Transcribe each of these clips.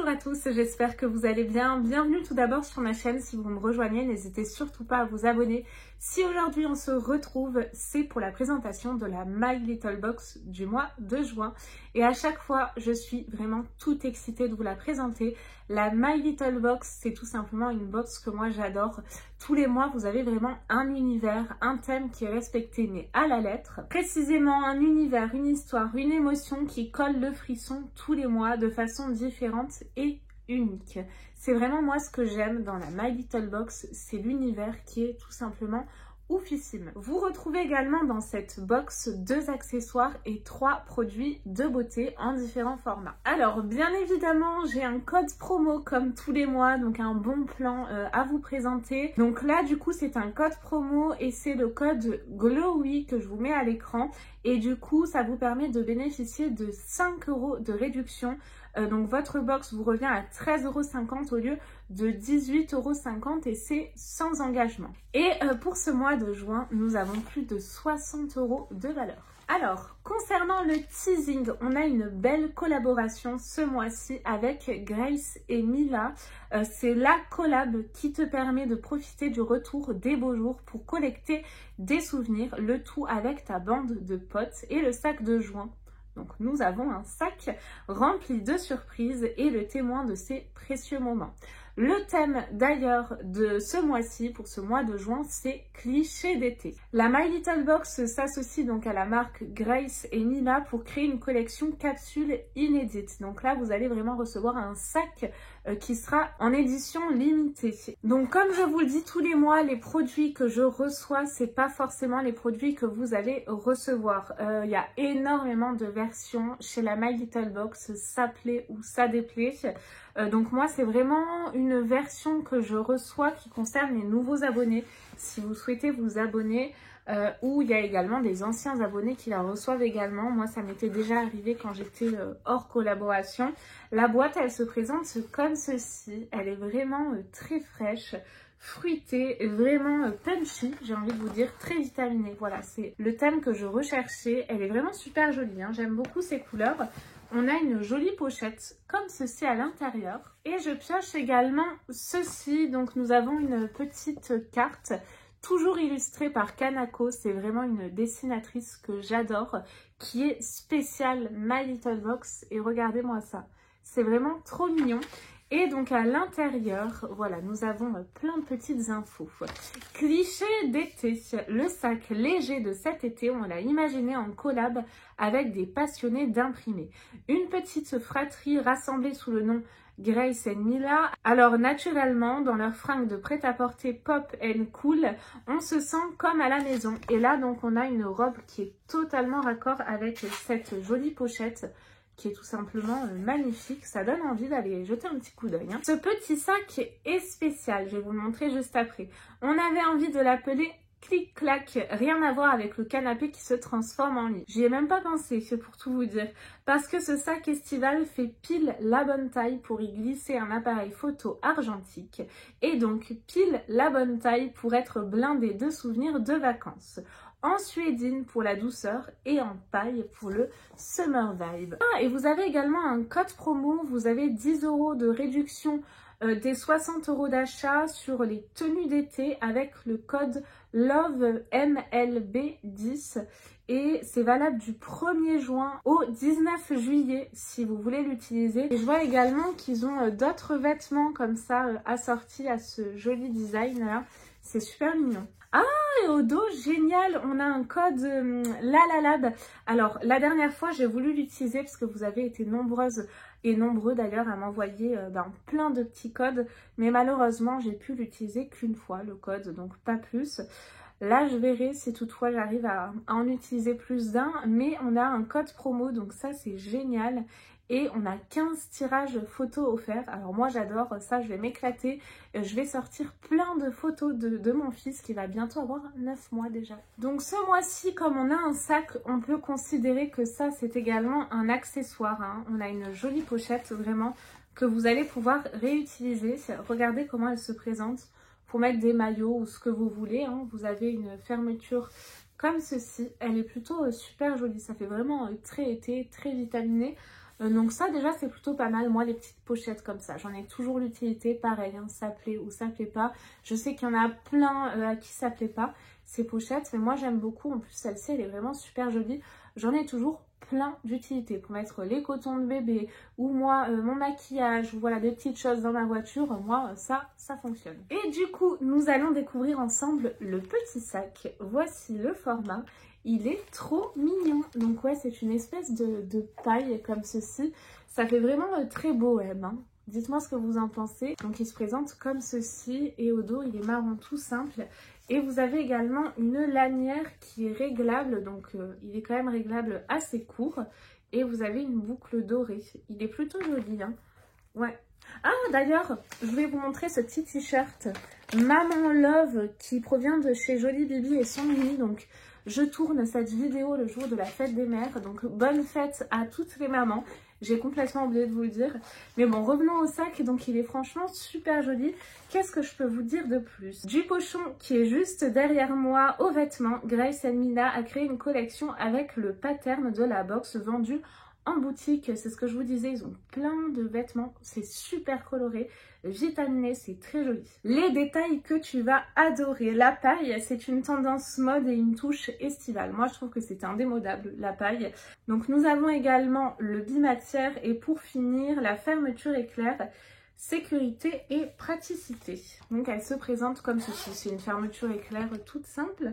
Bonjour à tous, j'espère que vous allez bien. Bienvenue tout d'abord sur ma chaîne. Si vous me rejoignez, n'hésitez surtout pas à vous abonner. Si aujourd'hui on se retrouve, c'est pour la présentation de la My Little Box du mois de juin. Et à chaque fois, je suis vraiment toute excitée de vous la présenter. La My Little Box, c'est tout simplement une box que moi j'adore. Tous les mois, vous avez vraiment un univers, un thème qui est respecté, mais à la lettre. Précisément un univers, une histoire, une émotion qui colle le frisson tous les mois de façon différente et unique. C'est vraiment moi ce que j'aime dans la My Little Box, c'est l'univers qui est tout simplement oufissime. Vous retrouvez également dans cette box 2 accessoires et 3 produits de beauté en différents formats. Alors bien évidemment j'ai un code promo comme tous les mois, donc un bon plan à vous présenter. Donc là du coup c'est un code promo et c'est le code GLOWY que je vous mets à l'écran. Et du coup ça vous permet de bénéficier de 5 € de réduction. Donc votre box vous revient à 13,50 € au lieu de 18,50 € et c'est sans engagement. Et pour ce mois de juin, nous avons plus de 60 € de valeur. Alors, concernant le teasing, on a une belle collaboration ce mois-ci avec Grace et Mila. C'est la collab qui te permet de profiter du retour des beaux jours pour collecter des souvenirs, le tout avec ta bande de potes et le sac de juin. Donc nous avons un sac rempli de surprises et le témoin de ces précieux moments. Le thème d'ailleurs de ce mois-ci, pour ce mois de juin, c'est cliché d'été. La My Little Box s'associe donc à la marque Grace et Mila pour créer une collection capsule inédite. Donc là, vous allez vraiment recevoir un sac qui sera en édition limitée. Donc comme je vous le dis tous les mois, les produits que je reçois, c'est pas forcément les produits que vous allez recevoir. Il y a énormément de versions chez la My Little Box, ça plaît ou ça déplaît. Donc moi c'est vraiment une version que je reçois qui concerne les nouveaux abonnés. Si vous souhaitez vous abonner, ou il y a également des anciens abonnés qui la reçoivent également. Moi ça m'était déjà arrivé quand j'étais hors collaboration. La boîte elle se présente comme ceci, elle est vraiment très fraîche, fruitée, vraiment punchy, j'ai envie de vous dire, très vitaminée. Voilà, c'est le thème que je recherchais. Elle est vraiment super jolie, hein. J'aime beaucoup ces couleurs. On a une jolie pochette comme ceci à l'intérieur. Et je pioche également ceci. Donc nous avons une petite carte toujours illustrée par Kanako. C'est vraiment une dessinatrice que j'adore, qui est spéciale My Little Box. Et regardez-moi ça. C'est vraiment trop mignon. Et donc à l'intérieur, voilà, nous avons plein de petites infos. Cliché d'été, le sac léger de cet été, on l'a imaginé en collab avec des passionnés d'imprimés. Une petite fratrie rassemblée sous le nom Grace et Mila. Alors naturellement, dans leurs fringues de prêt-à-porter pop and cool, on se sent comme à la maison. Et là donc on a une robe qui est totalement raccord avec cette jolie pochette, qui est tout simplement magnifique. Ça donne envie d'aller jeter un petit coup d'œil. Hein. Ce petit sac est spécial, je vais vous le montrer juste après. On avait envie de l'appeler clic-clac, rien à voir avec le canapé qui se transforme en lit. J'y ai même pas pensé, c'est pour tout vous dire. Parce que ce sac estival fait pile la bonne taille pour y glisser un appareil photo argentique. Et donc pile la bonne taille pour être blindé de souvenirs de vacances. En suédine pour la douceur et en paille pour le summer vibe. Ah, et vous avez également un code promo, vous avez 10 € de réduction des 60 € d'achat sur les tenues d'été avec le code LOVEMLB10 et c'est valable du 1er juin au 19 juillet si vous voulez l'utiliser. Et je vois également qu'ils ont d'autres vêtements comme ça assortis à ce joli design là, c'est super mignon. Ah, et au dos, génial, on a un code LALALAB. Alors, la dernière fois, j'ai voulu l'utiliser parce que vous avez été nombreuses et nombreux d'ailleurs à m'envoyer plein de petits codes. Mais malheureusement, j'ai pu l'utiliser qu'une fois, le code, donc pas plus. Là, je verrai si toutefois j'arrive à en utiliser plus d'un. Mais on a un code promo, donc ça, c'est génial. Et on a 15 tirages photos offerts. Alors moi j'adore ça, je vais m'éclater. Je vais sortir plein de photos de mon fils qui va bientôt avoir 9 mois déjà. Donc ce mois-ci, comme on a un sac, on peut considérer que ça c'est également un accessoire. Hein. On a une jolie pochette vraiment que vous allez pouvoir réutiliser. Regardez comment elle se présente pour mettre des maillots ou ce que vous voulez. Hein. Vous avez une fermeture comme ceci. Elle est plutôt super jolie. Ça fait vraiment très été, très vitaminé. Donc ça déjà c'est plutôt pas mal. Moi les petites pochettes comme ça, j'en ai toujours l'utilité. Pareil, hein, ça plaît ou ça plaît pas. Je sais qu'il y en a plein à qui ça plaît pas ces pochettes, mais moi j'aime beaucoup. En plus celle-ci elle est vraiment super jolie. J'en ai toujours plein d'utilité pour mettre les cotons de bébé ou moi mon maquillage ou voilà des petites choses dans ma voiture. Moi ça fonctionne. Et du coup nous allons découvrir ensemble le petit sac. Voici le format. Il est trop mignon. Donc ouais, c'est une espèce de paille comme ceci. Ça fait vraiment très bohème, hein. Dites-moi ce que vous en pensez. Donc il se présente comme ceci et au dos il est marron tout simple. Et vous avez également une lanière qui est réglable. Donc il est quand même réglable assez court. Et vous avez une boucle dorée. Il est plutôt joli, hein. Ouais. Ah d'ailleurs, je vais vous montrer ce petit t-shirt Maman Love qui provient de chez Jolie Bibi et Son Mini. Donc je tourne cette vidéo le jour de la fête des mères, donc bonne fête à toutes les mamans. J'ai complètement oublié de vous le dire. Mais bon, revenons au sac, donc il est franchement super joli. Qu'est-ce que je peux vous dire de plus? Du pochon qui est juste derrière moi aux vêtements, Grace Mina a créé une collection avec le pattern de la box vendue en boutique. C'est ce que je vous disais, ils ont plein de vêtements, c'est super coloré, vitaminé, c'est très joli. Les détails que tu vas adorer. La paille, c'est une tendance mode et une touche estivale. Moi, je trouve que c'est indémodable, la paille. Donc, nous avons également le bimatière et pour finir, la fermeture éclair, sécurité et praticité. Donc, elle se présente comme ceci. C'est une fermeture éclair toute simple.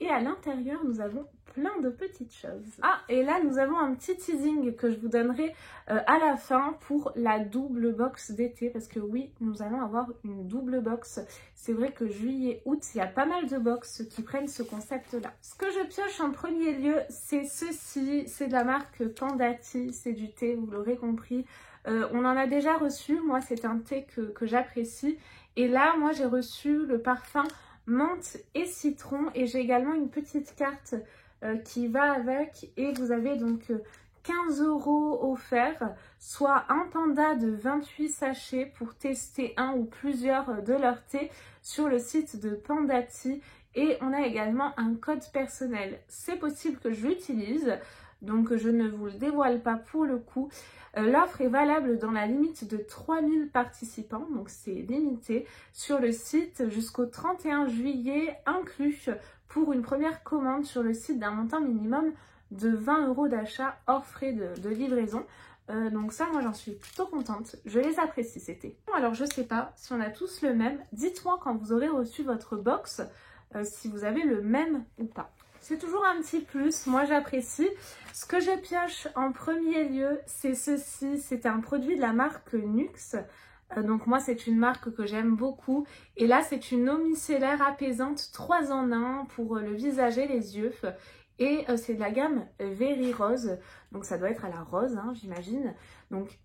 Et à l'intérieur, nous avons plein de petites choses. Ah, et là, nous avons un petit teasing que je vous donnerai à la fin pour la double box d'été. Parce que oui, nous allons avoir une double box. C'est vrai que juillet, août, il y a pas mal de box qui prennent ce concept-là. Ce que je pioche en premier lieu, c'est ceci. C'est de la marque Pandati. C'est du thé, vous l'aurez compris. On en a déjà reçu. Moi, c'est un thé que j'apprécie. Et là, moi, j'ai reçu le parfum menthe et citron et j'ai également une petite carte qui va avec et vous avez donc 15 € offerts, soit un panda de 28 sachets pour tester un ou plusieurs de leurs thés sur le site de Pandati et on a également un code personnel. C'est possible que je l'utilise, donc je ne vous le dévoile pas pour le coup. L'offre est valable dans la limite de 3000 participants, donc c'est limité, sur le site jusqu'au 31 juillet inclus pour une première commande sur le site d'un montant minimum de 20 € d'achat hors frais de livraison. Donc ça, moi j'en suis plutôt contente, je les apprécie ces thés. Alors je sais pas si on a tous le même, dites-moi quand vous aurez reçu votre box si vous avez le même ou pas. C'est toujours un petit plus, moi j'apprécie. Ce que je pioche en premier lieu, c'est ceci. C'est un produit de la marque Nuxe. Donc moi c'est une marque que j'aime beaucoup. Et là c'est une eau micellaire apaisante 3 en 1 pour le visage et les yeux. Et c'est de la gamme Very Rose. Donc ça doit être à la rose, hein, j'imagine. Donc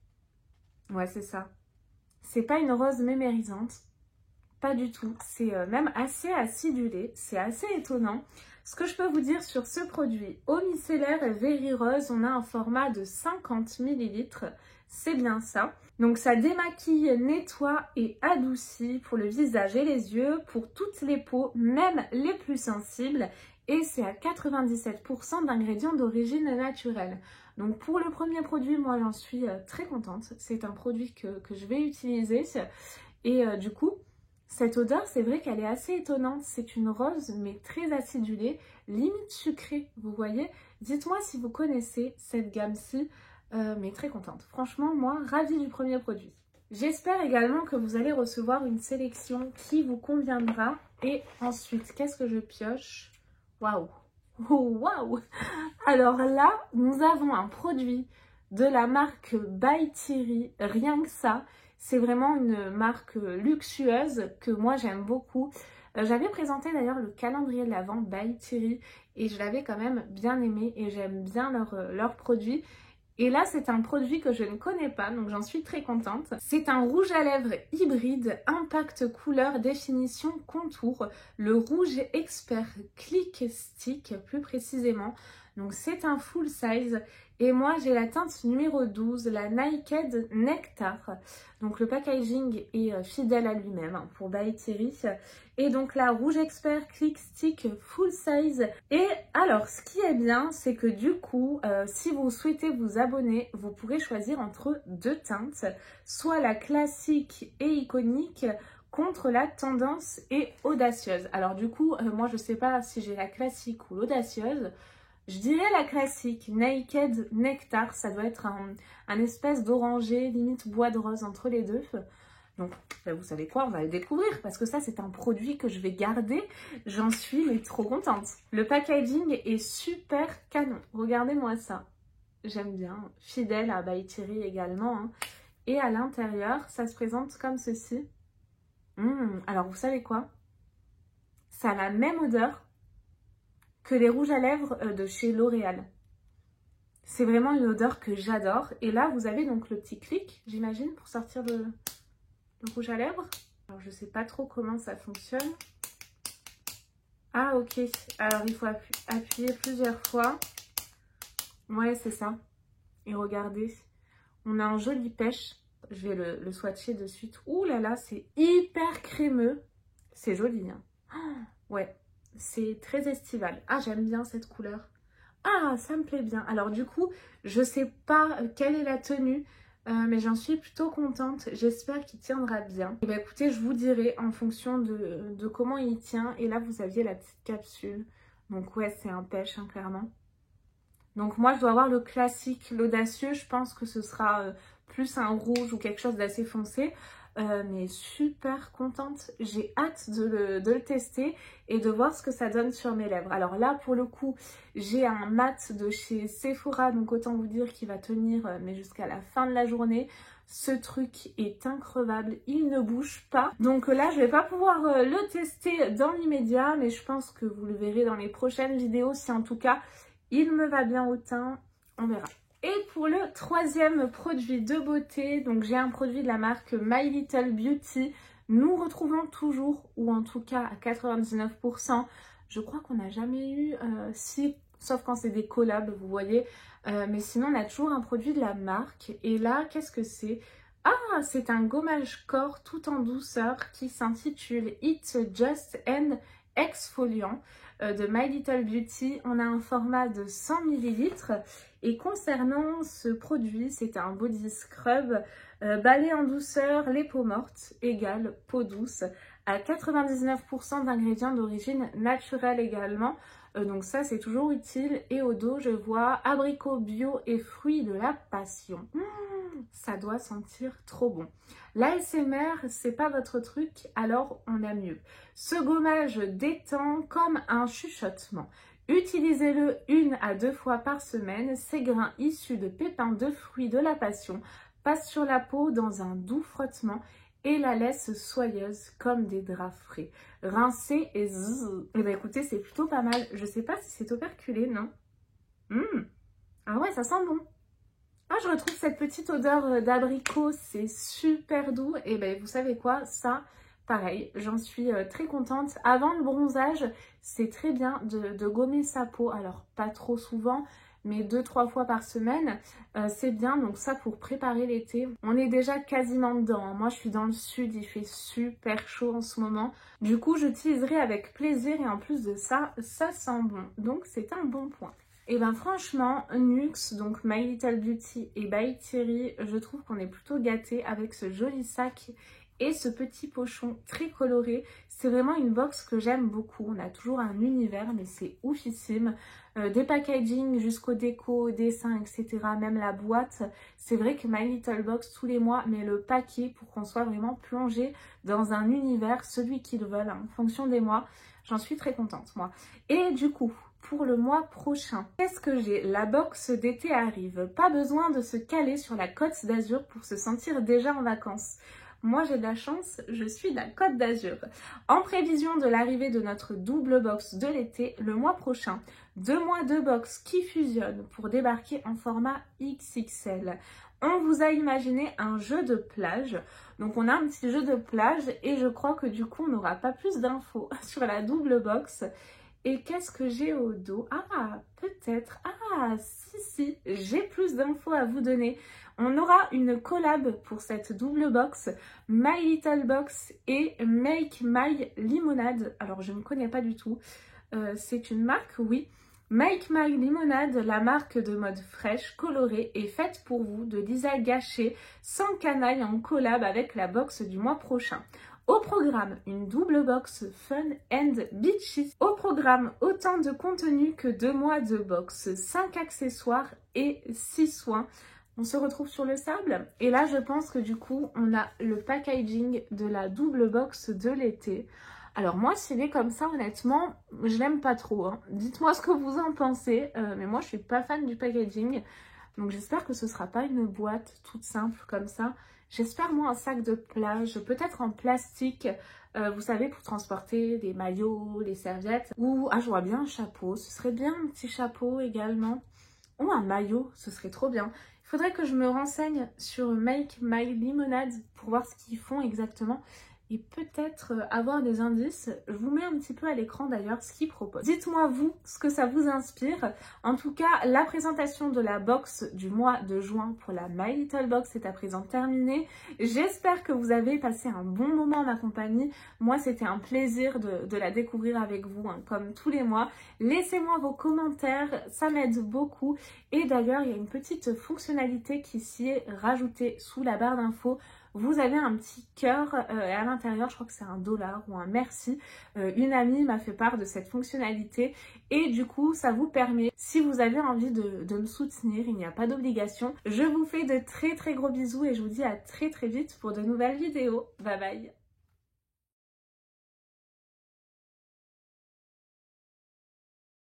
ouais c'est ça. C'est pas une rose mémérisante. Pas du tout. C'est même assez acidulé. C'est assez étonnant. Ce que je peux vous dire sur ce produit, eau micellaire Very Rose, on a un format de 50 ml, c'est bien ça. Donc ça démaquille, nettoie et adoucit pour le visage et les yeux, pour toutes les peaux, même les plus sensibles. Et c'est à 97% d'ingrédients d'origine naturelle. Donc pour le premier produit, moi j'en suis très contente. C'est un produit que je vais utiliser. Et du coup, cette odeur, c'est vrai qu'elle est assez étonnante. C'est une rose, mais très acidulée, limite sucrée, vous voyez. Dites-moi si vous connaissez cette gamme-ci, mais très contente. Franchement, moi, ravie du premier produit. J'espère également que vous allez recevoir une sélection qui vous conviendra. Et ensuite, qu'est-ce que je pioche? Waouh! Oh, waouh! Alors là, nous avons un produit de la marque By Thierry, rien que ça. C'est vraiment une marque luxueuse que moi j'aime beaucoup. J'avais présenté d'ailleurs le calendrier de l'Avent By Thierry et je l'avais quand même bien aimé et j'aime bien leurs produits. Et là c'est un produit que je ne connais pas donc j'en suis très contente. C'est un rouge à lèvres hybride, impact couleur, définition, contour. Le rouge expert Click Stick plus précisément. Donc c'est un full size. Et moi j'ai la teinte numéro 12, la Naked Nectar. Donc le packaging est fidèle à lui-même hein, pour By Thierry. Et donc la Rouge Expert Click Stick full size. Et alors ce qui est bien, c'est que du coup, si vous souhaitez vous abonner, vous pourrez choisir entre deux teintes. Soit la classique et iconique, contre la tendance et audacieuse. Alors du coup, moi je sais pas si j'ai la classique ou l'audacieuse. Je dirais la classique, Naked Nectar, ça doit être un espèce d'oranger, limite bois de rose entre les deux. Donc, vous savez quoi, on va le découvrir parce que ça, c'est un produit que je vais garder. J'en suis mais trop contente. Le packaging est super canon. Regardez-moi ça. J'aime bien. Fidèle à By Thierry également. Hein. Et à l'intérieur, ça se présente comme ceci. Alors, vous savez quoi? Ça a la même odeur que les rouges à lèvres de chez L'Oréal. C'est vraiment une odeur que j'adore. Et là, vous avez donc le petit clic, j'imagine, pour sortir le rouge à lèvres. Alors, je sais pas trop comment ça fonctionne. Ah, ok. Alors, il faut appuyer plusieurs fois. Ouais, c'est ça. Et regardez, on a un joli pêche. Je vais le swatcher de suite. Ouh là là, c'est hyper crémeux. C'est joli, hein. Oh, ouais. C'est très estival. Ah, j'aime bien cette couleur. Ah, ça me plaît bien. Alors du coup, je sais pas quelle est la tenue, mais j'en suis plutôt contente. J'espère qu'il tiendra bien. Et bien écoutez, je vous dirai en fonction de comment il tient. Et là, vous aviez la petite capsule. Donc ouais, c'est un pêche, hein, clairement. Donc moi, je dois avoir le classique, l'audacieux. Je pense que ce sera plus un rouge ou quelque chose d'assez foncé. Mais super contente, j'ai hâte de le tester et de voir ce que ça donne sur mes lèvres. Alors là pour le coup j'ai un mat de chez Sephora, donc autant vous dire qu'il va tenir mais jusqu'à la fin de la journée. Ce truc est increvable, il ne bouge pas. Donc là je vais pas pouvoir le tester dans l'immédiat, mais je pense que vous le verrez dans les prochaines vidéos si en tout cas il me va bien au teint, on verra. Et pour le troisième produit de beauté, donc j'ai un produit de la marque My Little Beauty. Nous retrouvons toujours, ou en tout cas à 99%, je crois qu'on n'a jamais eu, sauf quand c'est des collabs, vous voyez. Mais sinon, on a toujours un produit de la marque. Et là, qu'est-ce que c'est? Ah, c'est un gommage corps tout en douceur qui s'intitule It's Just an Exfoliant de My Little Beauty. On a un format de 100 ml. Et concernant ce produit, c'est un body scrub balai en douceur, les peaux mortes égale peau douce à 99% d'ingrédients d'origine naturelle également. Donc ça c'est toujours utile. Et au dos je vois abricot bio et fruits de la passion. Ça doit sentir trop bon. L'ASMR c'est pas votre truc, alors on a mieux. Ce gommage détend comme un chuchotement. Utilisez-le 1 à 2 fois par semaine. Ces grains issus de pépins de fruits de la passion passent sur la peau dans un doux frottement et la laissent soyeuse comme des draps frais. Rincez et zzz. Eh bien écoutez, c'est plutôt pas mal. Je sais pas si c'est operculé, non? Ah ouais, ça sent bon. Ah, je retrouve cette petite odeur d'abricot, c'est super doux. Et ben vous savez quoi, ça... Pareil, j'en suis très contente. Avant le bronzage, c'est très bien de gommer sa peau. Alors, pas trop souvent, mais 2-3 fois par semaine. C'est bien, donc ça pour préparer l'été. On est déjà quasiment dedans. Moi, je suis dans le sud, il fait super chaud en ce moment. Du coup, j'utiliserai avec plaisir et en plus de ça, ça sent bon. Donc, c'est un bon point. Et ben franchement, NYX, donc My Little Beauty et By Thierry, je trouve qu'on est plutôt gâtés avec ce joli sac et ce petit pochon très coloré. C'est vraiment une box que j'aime beaucoup. On a toujours un univers, mais c'est oufissime. Des packaging jusqu'au déco, dessin, etc. Même la boîte. C'est vrai que My Little Box, tous les mois, met le paquet pour qu'on soit vraiment plongé dans un univers, celui qu'ils veulent, en fonction des mois. J'en suis très contente, moi. Et du coup... pour le mois prochain, qu'est-ce que j'ai? La box d'été arrive. Pas besoin de se caler sur la Côte d'Azur pour se sentir déjà en vacances. Moi, j'ai de la chance, je suis de la Côte d'Azur. En prévision de l'arrivée de notre double box de l'été, le mois prochain, 2 mois de box qui fusionnent pour débarquer en format XXL. On vous a imaginé un jeu de plage. Donc, on a un petit jeu de plage et je crois que du coup, on n'aura pas plus d'infos sur la double box. Et qu'est-ce que j'ai au dos? Ah, peut-être. Ah, si, j'ai plus d'infos à vous donner. On aura une collab pour cette double box, My Little Box et Make My Limonade. Alors, je ne connais pas du tout. C'est une marque, oui. Make My Limonade, la marque de mode fraîche, colorée et faite pour vous de Lisa Gachet, sans canaille en collab avec la box du mois prochain. Au programme, une double box Fun and Beachy. Au programme, autant de contenu que 2 mois de box, 5 accessoires et 6 soins. On se retrouve sur le sable. Et là, je pense que du coup, on a le packaging de la double box de l'été. Alors moi, s'il est comme ça, honnêtement, je l'aime pas trop. Hein. Dites-moi ce que vous en pensez. Mais moi, je suis pas fan du packaging. Donc j'espère que ce sera pas une boîte toute simple comme ça. J'espère moi un sac de plage, peut-être en plastique, vous savez, pour transporter les maillots, les serviettes. Ou, je vois bien un chapeau, ce serait bien un petit chapeau également. Ou un maillot, ce serait trop bien. Il faudrait que je me renseigne sur Make My Limonade pour voir ce qu'ils font exactement. Et peut-être avoir des indices. Je vous mets un petit peu à l'écran d'ailleurs ce qu'ils proposent. Dites-moi vous ce que ça vous inspire. En tout cas, la présentation de la box du mois de juin pour la My Little Box est à présent terminée. J'espère que vous avez passé un bon moment en ma compagnie. Moi, c'était un plaisir de la découvrir avec vous, hein, comme tous les mois. Laissez-moi vos commentaires, ça m'aide beaucoup. Et d'ailleurs, il y a une petite fonctionnalité qui s'y est rajoutée sous la barre d'infos. Vous avez un petit cœur et à l'intérieur, je crois que c'est un dollar ou un merci. Une amie m'a fait part de cette fonctionnalité et du coup, ça vous permet, si vous avez envie de me soutenir, il n'y a pas d'obligation. Je vous fais de très gros bisous et je vous dis à très vite pour de nouvelles vidéos. Bye bye!